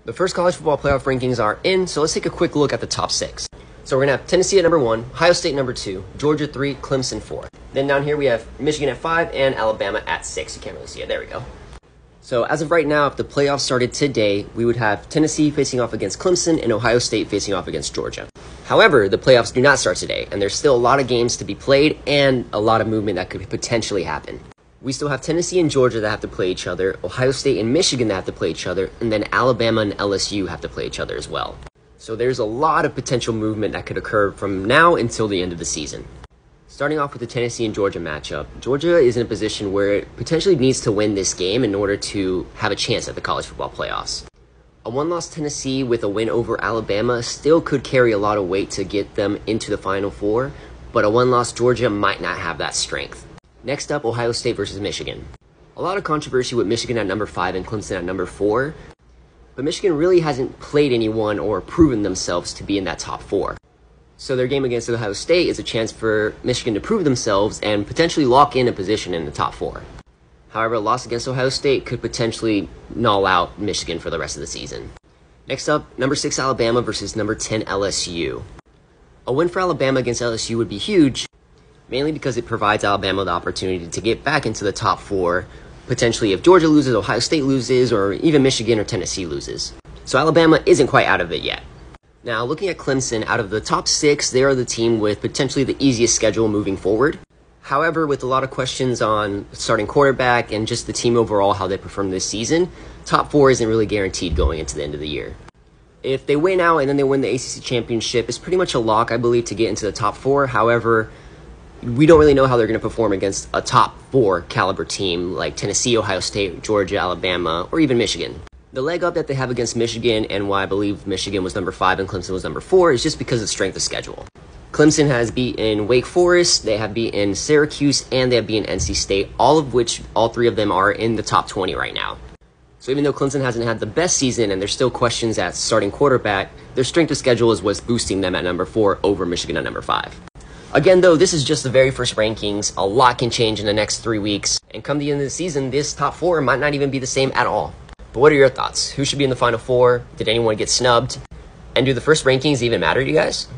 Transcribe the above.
The first college football playoff rankings are in, so let's take a quick look at the top 6. So we're going to have Tennessee at number 1, Ohio State number 2, Georgia 3, Clemson 4. Then down here we have Michigan at 5 and Alabama at 6. You can't really see it. There we go. So as of right now, if the playoffs started today, we would have Tennessee facing off against Clemson and Ohio State facing off against Georgia. However, the playoffs do not start today, and there's still a lot of games to be played and a lot of movement that could potentially happen. We still have Tennessee and Georgia that have to play each other, Ohio State and Michigan that have to play each other, and then Alabama and LSU have to play each other as well. So there's a lot of potential movement that could occur from now until the end of the season. Starting off with the Tennessee and Georgia matchup, Georgia is in a position where it potentially needs to win this game in order to have a chance at the college football playoffs. A one-loss Tennessee with a win over Alabama still could carry a lot of weight to get them into the Final Four, but a one-loss Georgia might not have that strength. Next up, Ohio State versus Michigan. A lot of controversy with Michigan at number 5 and Clemson at number 4, but Michigan really hasn't played anyone or proven themselves to be in that top 4. So their game against Ohio State is a chance for Michigan to prove themselves and potentially lock in a position in the top 4. However, a loss against Ohio State could potentially null out Michigan for the rest of the season. Next up, number 6 Alabama versus number 10 LSU. A win for Alabama against LSU would be huge, mainly because it provides Alabama the opportunity to get back into the top 4, potentially if Georgia loses, Ohio State loses, or even Michigan or Tennessee loses. So Alabama isn't quite out of it yet. Now, looking at Clemson, out of the top 6, they are the team with potentially the easiest schedule moving forward. However, with a lot of questions on starting quarterback and just the team overall, how they perform this season, top 4 isn't really guaranteed going into the end of the year. If they win out and then they win the ACC championship, it's pretty much a lock, I believe, to get into the top 4. However, we don't really know how they're going to perform against a top 4 caliber team like Tennessee, Ohio State, Georgia, Alabama, or even Michigan. The leg up that they have against Michigan, and why I believe Michigan was number 5 and Clemson was number 4, is just because of strength of schedule. Clemson has beaten Wake Forest, they have beaten Syracuse, and they have beaten NC State, all 3 of them are in the top 20 right now. So even though Clemson hasn't had the best season and there's still questions at starting quarterback, their strength of schedule is what's boosting them at number 4 over Michigan at number 5. Again, though, this is just the very first rankings. A lot can change in the next 3 weeks. And come the end of the season, this top 4 might not even be the same at all. But what are your thoughts? Who should be in the Final Four? Did anyone get snubbed? And do the first rankings even matter to you guys?